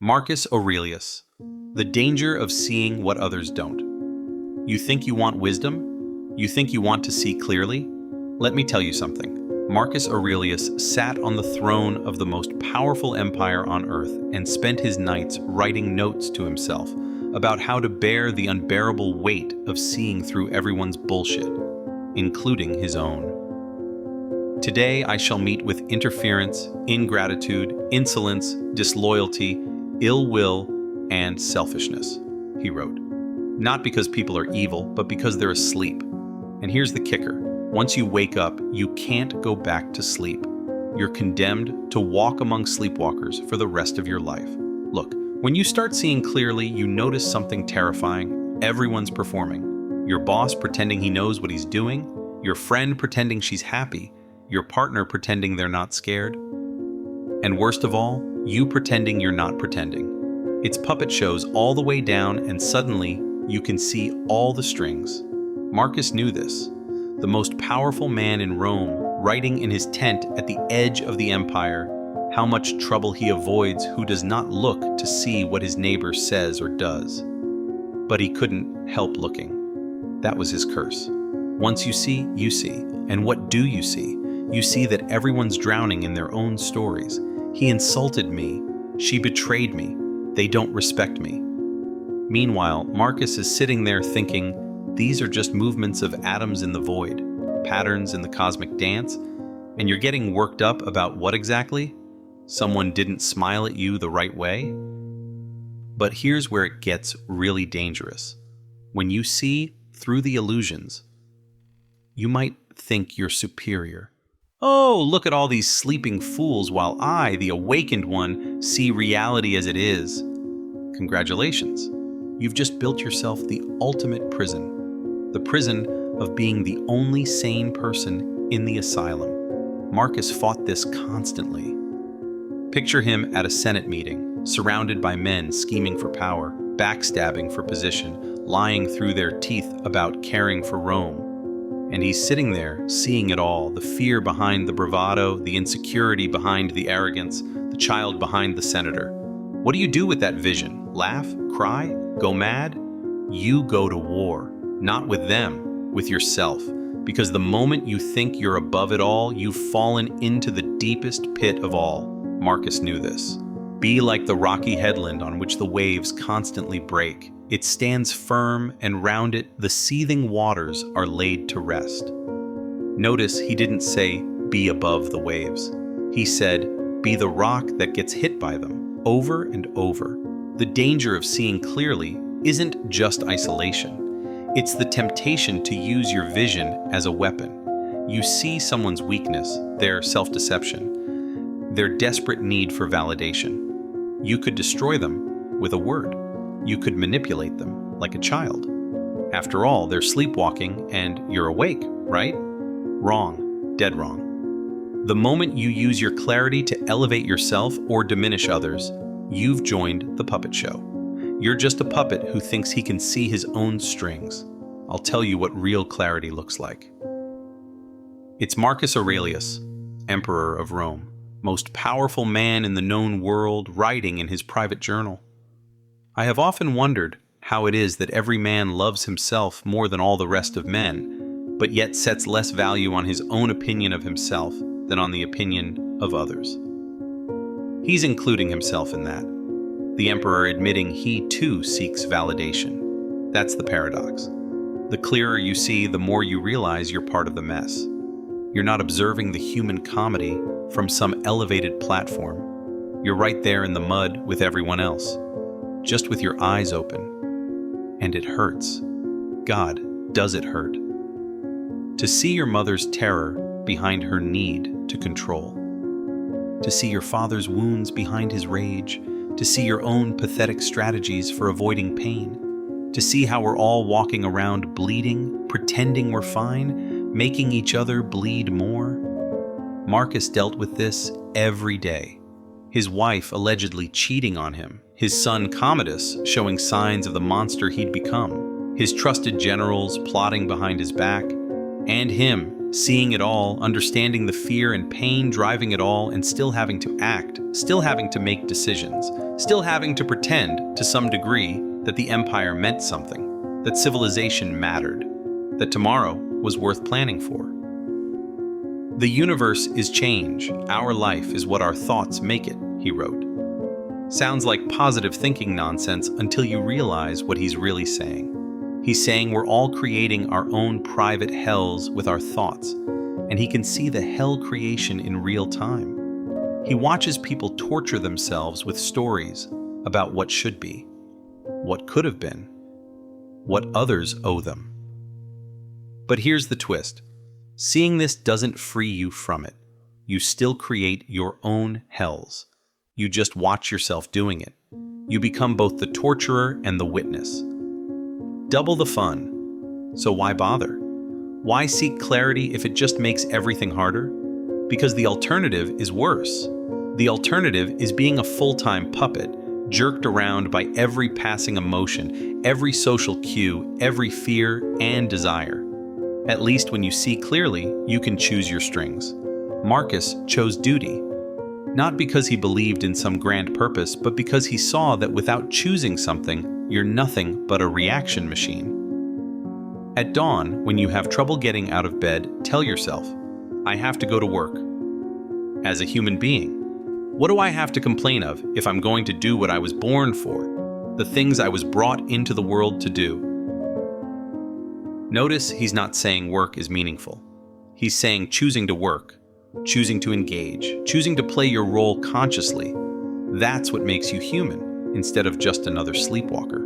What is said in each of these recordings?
Marcus Aurelius. The danger of seeing what others don't. You think you want wisdom? You think you want to see clearly? Let me tell you something. Marcus Aurelius sat on the throne of the most powerful empire on earth and spent his nights writing notes to himself about how to bear the unbearable weight of seeing through everyone's bullshit, including his own. Today I shall meet with interference, ingratitude, insolence, disloyalty, ill will, and selfishness, he wrote. Not because people are evil, but because they're asleep. And here's the kicker. Once you wake up, you can't go back to sleep. You're condemned to walk among sleepwalkers for the rest of your life. Look, when you start seeing clearly, you notice something terrifying. Everyone's performing. Your boss pretending he knows what he's doing, your friend pretending she's happy, your partner pretending they're not scared, and worst of all, you pretending you're not pretending. It's puppet shows all the way down, and suddenly you can see all the strings. Marcus knew this. The most powerful man in Rome, writing in his tent at the edge of the empire, how much trouble he avoids who does not look to see what his neighbor says or does. But he couldn't help looking. That was his curse. Once you see, you see. And what do you see? You see that everyone's drowning in their own stories. He insulted me. She betrayed me. They don't respect me. Meanwhile, Marcus is sitting there thinking, these are just movements of atoms in the void, patterns in the cosmic dance, and you're getting worked up about what exactly? Someone didn't smile at you the right way? But here's where it gets really dangerous. When you see through the illusions, you might think you're superior. Oh, look at all these sleeping fools while I, the awakened one, see reality as it is. Congratulations. You've just built yourself the ultimate prison. The prison of being the only sane person in the asylum. Marcus fought this constantly. Picture him at a Senate meeting, surrounded by men scheming for power, backstabbing for position, lying through their teeth about caring for Rome. And he's sitting there, seeing it all, the fear behind the bravado, the insecurity behind the arrogance, the child behind the senator. What do you do with that vision? Laugh? Cry? Go mad? You go to war. Not with them, with yourself. Because the moment you think you're above it all, you've fallen into the deepest pit of all. Marcus knew this. Be like the rocky headland on which the waves constantly break. It stands firm, and round it the seething waters are laid to rest. Notice he didn't say, be above the waves. He said, be the rock that gets hit by them, over and over. The danger of seeing clearly isn't just isolation. It's the temptation to use your vision as a weapon. You see someone's weakness, their self-deception, their desperate need for validation. You could destroy them with a word. You could manipulate them like a child. After all, they're sleepwalking and you're awake, right? Wrong. Dead wrong. The moment you use your clarity to elevate yourself or diminish others, you've joined the puppet show. You're just a puppet who thinks he can see his own strings. I'll tell you what real clarity looks like. It's Marcus Aurelius, Emperor of Rome, most powerful man in the known world, writing in his private journal. I have often wondered how it is that every man loves himself more than all the rest of men, but yet sets less value on his own opinion of himself than on the opinion of others. He's including himself in that. The emperor admitting he too seeks validation. That's the paradox. The clearer you see, the more you realize you're part of the mess. You're not observing the human comedy from some elevated platform. You're right there in the mud with everyone else. Just with your eyes open. And it hurts. God, does it hurt? To see your mother's terror behind her need to control. To see your father's wounds behind his rage. To see your own pathetic strategies for avoiding pain. To see how we're all walking around bleeding, pretending we're fine, making each other bleed more. Marcus dealt with this every day. His wife allegedly cheating on him, his son Commodus showing signs of the monster he'd become, his trusted generals plotting behind his back, and him seeing it all, understanding the fear and pain driving it all, and still having to act, still having to make decisions, still having to pretend, to some degree, that the empire meant something, that civilization mattered, that tomorrow was worth planning for. The universe is change, our life is what our thoughts make it, he wrote. Sounds like positive thinking nonsense until you realize what he's really saying. He's saying we're all creating our own private hells with our thoughts, and he can see the hell creation in real time. He watches people torture themselves with stories about what should be, what could have been, what others owe them. But here's the twist. Seeing this doesn't free you from it. You still create your own hells. You just watch yourself doing it. You become both the torturer and the witness. Double the fun. So why bother? Why seek clarity if it just makes everything harder? Because the alternative is worse. The alternative is being a full-time puppet, jerked around by every passing emotion, every social cue, every fear and desire. At least when you see clearly, you can choose your strings. Marcus chose duty, not because he believed in some grand purpose, but because he saw that without choosing something, you're nothing but a reaction machine. At dawn, when you have trouble getting out of bed, tell yourself, I have to go to work. As a human being, what do I have to complain of if I'm going to do what I was born for, the things I was brought into the world to do? Notice he's not saying work is meaningful. He's saying choosing to work, choosing to engage, choosing to play your role consciously. That's what makes you human, instead of just another sleepwalker.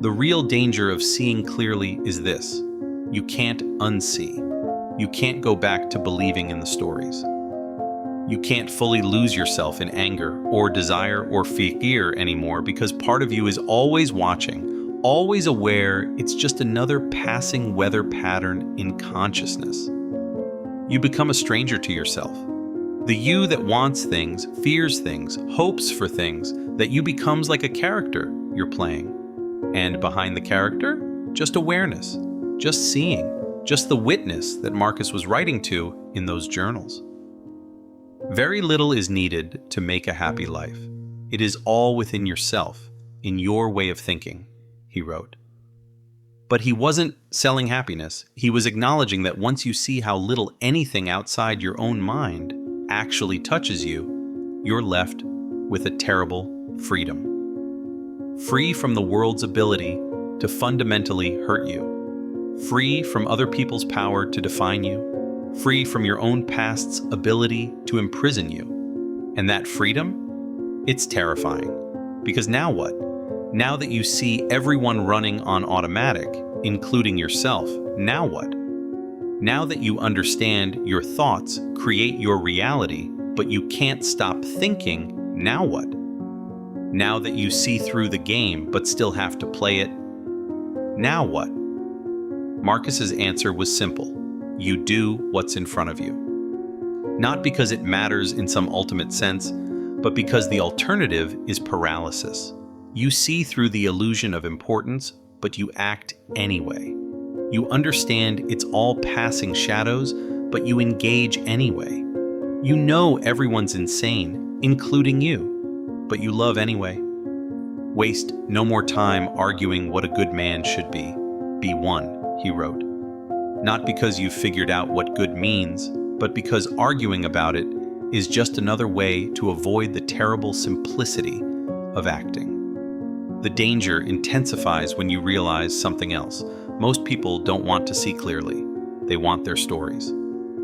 The real danger of seeing clearly is this. You can't unsee. You can't go back to believing in the stories. You can't fully lose yourself in anger or desire or fear anymore because part of you is always watching, always aware it's just another passing weather pattern in consciousness. You become a stranger to yourself. The you that wants things, fears things, hopes for things, that you becomes like a character you're playing. And behind the character, just awareness, just seeing, just the witness that Marcus was writing to in those journals. Very little is needed to make a happy life. It is all within yourself, in your way of thinking, he wrote. But he wasn't selling happiness. He was acknowledging that once you see how little anything outside your own mind actually touches you, you're left with a terrible freedom. Free from the world's ability to fundamentally hurt you. Free from other people's power to define you. Free from your own past's ability to imprison you. And that freedom? It's terrifying. Because now what? Now that you see everyone running on automatic, including yourself, now what? Now that you understand your thoughts create your reality, but you can't stop thinking, now what? Now that you see through the game but still have to play it, now what? Marcus's answer was simple. You do what's in front of you. Not because it matters in some ultimate sense, but because the alternative is paralysis. You see through the illusion of importance, but you act anyway. You understand it's all passing shadows, but you engage anyway. You know everyone's insane, including you, but you love anyway. Waste no more time arguing what a good man should be. Be one, he wrote. Not because you've figured out what good means, but because arguing about it is just another way to avoid the terrible simplicity of acting. The danger intensifies when you realize something else. Most people don't want to see clearly. They want their stories.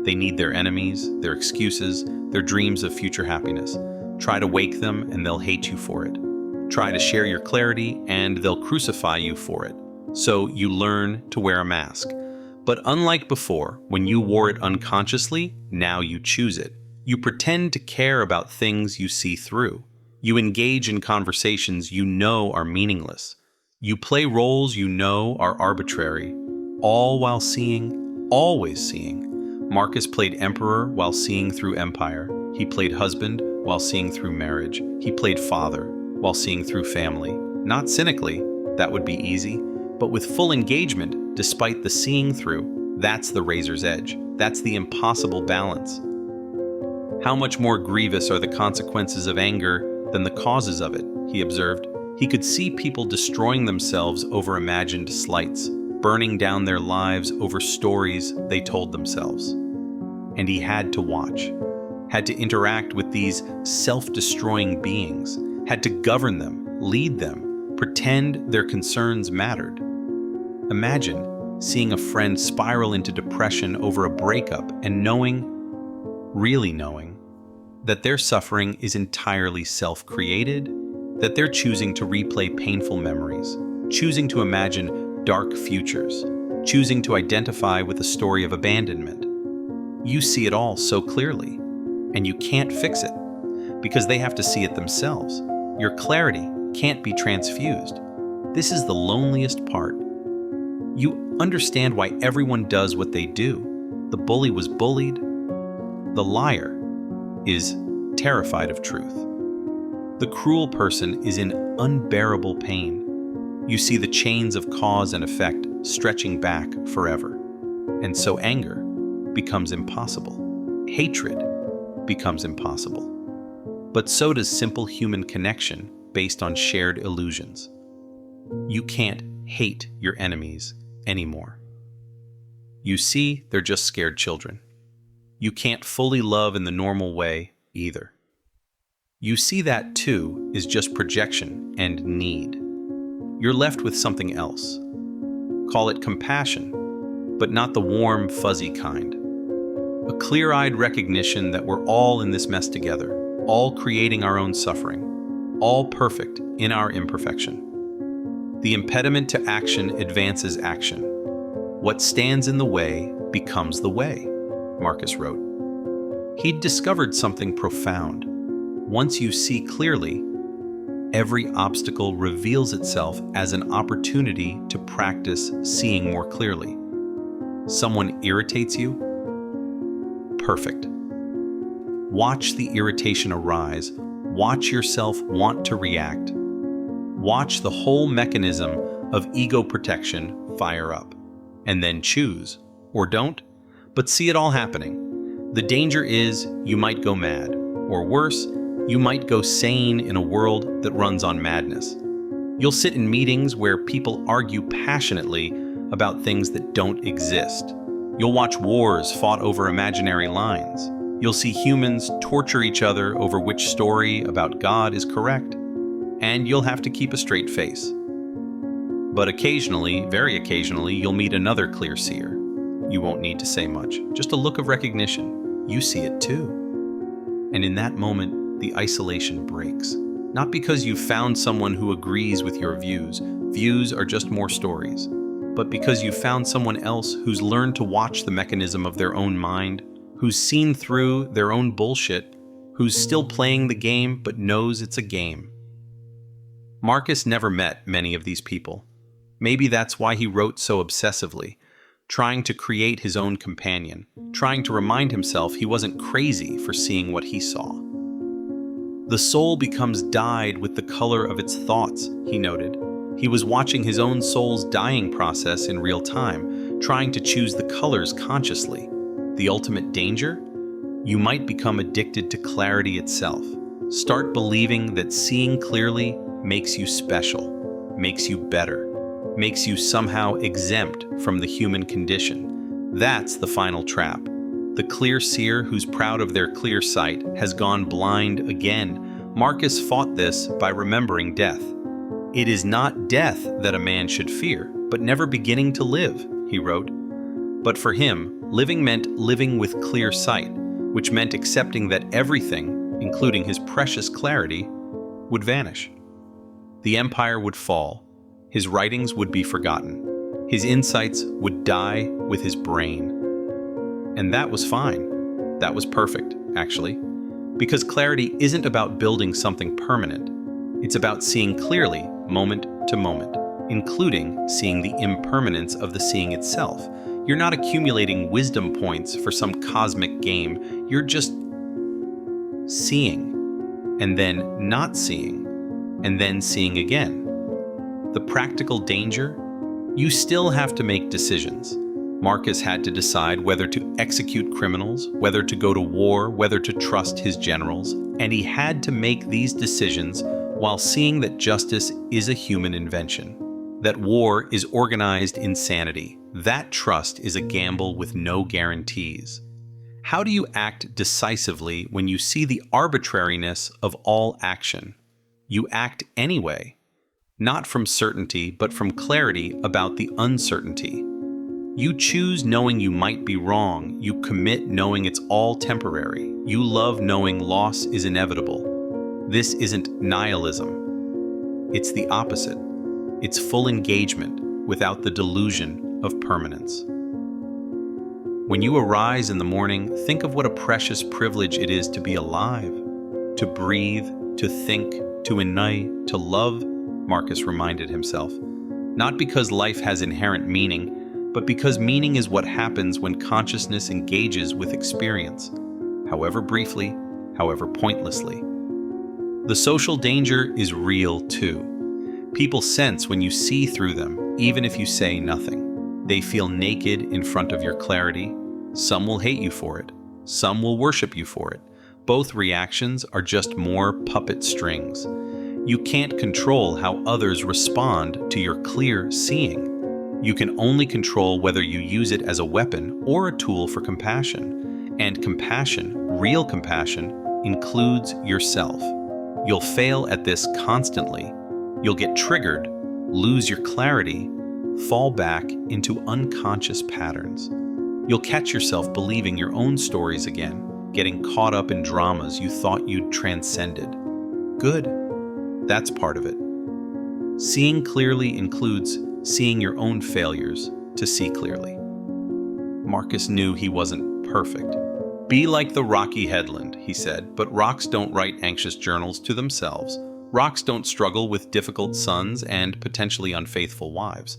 They need their enemies, their excuses, their dreams of future happiness. Try to wake them and they'll hate you for it. Try to share your clarity and they'll crucify you for it. So you learn to wear a mask. But unlike before, when you wore it unconsciously, now you choose it. You pretend to care about things you see through. You engage in conversations you know are meaningless. You play roles you know are arbitrary, all while seeing, always seeing. Marcus played emperor while seeing through empire. He played husband while seeing through marriage. He played father while seeing through family. Not cynically, that would be easy, but with full engagement despite the seeing through. That's the razor's edge. That's the impossible balance. How much more grievous are the consequences of anger than the causes of it, he observed. He could see people destroying themselves over imagined slights, burning down their lives over stories they told themselves. And he had to watch, had to interact with these self-destroying beings, had to govern them, lead them, pretend their concerns mattered. Imagine seeing a friend spiral into depression over a breakup and really knowing, that their suffering is entirely self-created, that they're choosing to replay painful memories, choosing to imagine dark futures, choosing to identify with a story of abandonment. You see it all so clearly, and you can't fix it, because they have to see it themselves. Your clarity can't be transfused. This is the loneliest part. You understand why everyone does what they do. The bully was bullied. The liar is terrified of truth. The cruel person is in unbearable pain. You see the chains of cause and effect stretching back forever. And so anger becomes impossible. Hatred becomes impossible. But so does simple human connection based on shared illusions. You can't hate your enemies anymore. You see, they're just scared children. You can't fully love in the normal way either. You see that too is just projection and need. You're left with something else. Call it compassion, but not the warm, fuzzy kind. A clear-eyed recognition that we're all in this mess together, all creating our own suffering, all perfect in our imperfection. The impediment to action advances action. What stands in the way becomes the way, Marcus wrote. He'd discovered something profound. Once you see clearly, every obstacle reveals itself as an opportunity to practice seeing more clearly. Someone irritates you? Perfect. Watch the irritation arise. Watch yourself want to react. Watch the whole mechanism of ego protection fire up. And then choose, or don't, but see it all happening. The danger is you might go mad, or worse, you might go sane in a world that runs on madness. You'll sit in meetings where people argue passionately about things that don't exist. You'll watch wars fought over imaginary lines. You'll see humans torture each other over which story about God is correct. And you'll have to keep a straight face. But occasionally, very occasionally, you'll meet another clear seer. You won't need to say much, just a look of recognition. You see it too. And in that moment, the isolation breaks. Not because you've found someone who agrees with your views. Views are just more stories. But because you've found someone else who's learned to watch the mechanism of their own mind, who's seen through their own bullshit, who's still playing the game but knows it's a game. Marcus never met many of these people. Maybe that's why he wrote so obsessively, trying to create his own companion, trying to remind himself he wasn't crazy for seeing what he saw. The soul becomes dyed with the color of its thoughts, he noted. He was watching his own soul's dying process in real time, trying to choose the colors consciously. The ultimate danger? You might become addicted to clarity itself. Start believing that seeing clearly makes you special, makes you better, makes you somehow exempt from the human condition. That's the final trap. The clear seer who's proud of their clear sight has gone blind again. Marcus fought this by remembering death. It is not death that a man should fear, but never beginning to live, he wrote. But for him, living meant living with clear sight, which meant accepting that everything, including his precious clarity, would vanish. The empire would fall. His writings would be forgotten. His insights would die with his brain. And that was fine. That was perfect, actually. Because clarity isn't about building something permanent. It's about seeing clearly, moment to moment, including seeing the impermanence of the seeing itself. You're not accumulating wisdom points for some cosmic game. You're just seeing, and then not seeing, and then seeing again. The practical danger? You still have to make decisions. Marcus had to decide whether to execute criminals, whether to go to war, whether to trust his generals, and he had to make these decisions while seeing that justice is a human invention, that war is organized insanity. That trust is a gamble with no guarantees. How do you act decisively when you see the arbitrariness of all action? You act anyway, not from certainty, but from clarity about the uncertainty. You choose knowing you might be wrong. You commit knowing it's all temporary. You love knowing loss is inevitable. This isn't nihilism. It's the opposite. It's full engagement without the delusion of permanence. When you arise in the morning, think of what a precious privilege it is to be alive, to breathe, to think, to unite, to love, Marcus reminded himself. Not because life has inherent meaning, but because meaning is what happens when consciousness engages with experience, however briefly, however pointlessly. The social danger is real too. People sense when you see through them, even if you say nothing. They feel naked in front of your clarity. Some will hate you for it. Some will worship you for it. Both reactions are just more puppet strings. You can't control how others respond to your clear seeing. You can only control whether you use it as a weapon or a tool for compassion. And compassion, real compassion, includes yourself. You'll fail at this constantly. You'll get triggered, lose your clarity, fall back into unconscious patterns. You'll catch yourself believing your own stories again, getting caught up in dramas you thought you'd transcended. Good. That's part of it. Seeing clearly includes seeing your own failures to see clearly. Marcus knew he wasn't perfect. Be like the rocky headland, he said, but rocks don't write anxious journals to themselves. Rocks don't struggle with difficult sons and potentially unfaithful wives.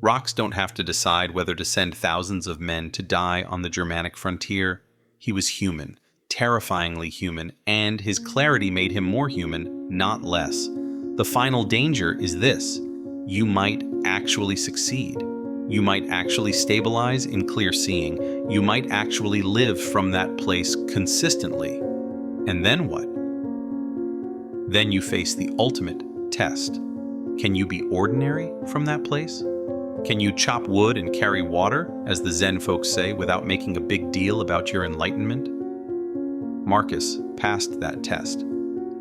Rocks don't have to decide whether to send thousands of men to die on the Germanic frontier. He was human, terrifyingly human, and his clarity made him more human, not less. The final danger is this: you might actually succeed. You might actually stabilize in clear seeing. You might actually live from that place consistently. And then what? Then you face the ultimate test. Can you be ordinary from that place? Can you chop wood and carry water, as the Zen folks say, without making a big deal about your enlightenment? Marcus passed that test.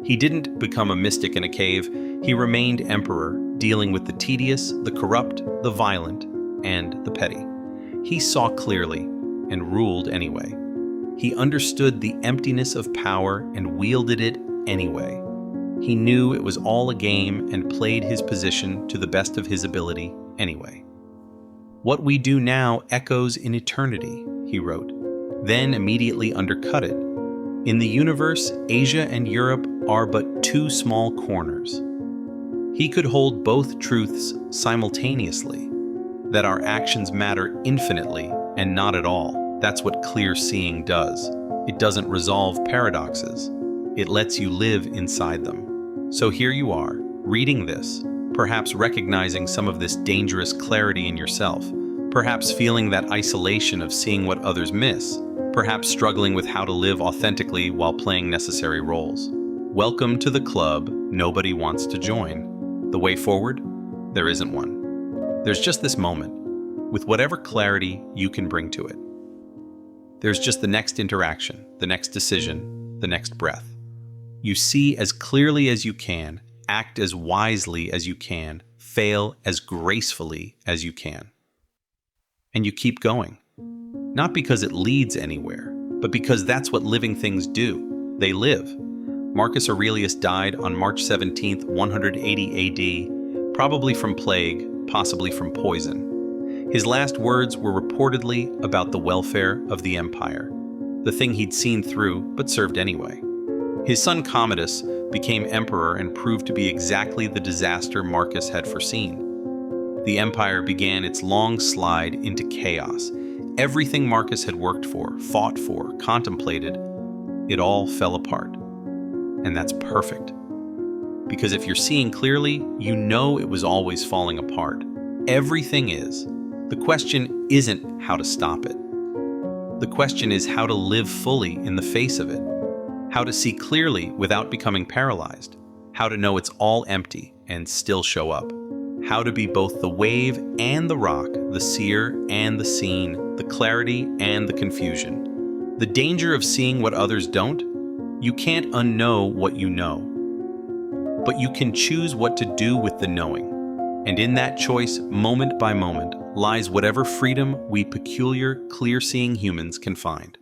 He didn't become a mystic in a cave. He remained emperor, dealing with the tedious, the corrupt, the violent, and the petty. He saw clearly and ruled anyway. He understood the emptiness of power and wielded it anyway. He knew it was all a game and played his position to the best of his ability anyway. What we do now echoes in eternity, he wrote, then immediately undercut it. In the universe, Asia and Europe are but two small corners. He could hold both truths simultaneously, that our actions matter infinitely and not at all. That's what clear seeing does. It doesn't resolve paradoxes. It lets you live inside them. So here you are, reading this, perhaps recognizing some of this dangerous clarity in yourself, perhaps feeling that isolation of seeing what others miss, perhaps struggling with how to live authentically while playing necessary roles. Welcome to the club nobody wants to join. The way forward? There isn't one. There's just this moment, with whatever clarity you can bring to it. There's just the next interaction, the next decision, the next breath. You see as clearly as you can, act as wisely as you can, fail as gracefully as you can. And you keep going. Not because it leads anywhere, but because that's what living things do. They live. Marcus Aurelius died on March 17th, 180 AD, probably from plague, possibly from poison. His last words were reportedly about the welfare of the empire, the thing he'd seen through but served anyway. His son Commodus became emperor and proved to be exactly the disaster Marcus had foreseen. The empire began its long slide into chaos. Everything Marcus had worked for, fought for, contemplated, it all fell apart. And that's perfect. Because if you're seeing clearly, you know it was always falling apart. Everything is. The question isn't how to stop it. The question is how to live fully in the face of it, how to see clearly without becoming paralyzed, how to know it's all empty and still show up, how to be both the wave and the rock, the seer and the seen, the clarity and the confusion. The danger of seeing what others don't: you can't unknow what you know, but you can choose what to do with the knowing. And in that choice, moment by moment, lies whatever freedom we peculiar, clear-seeing humans can find.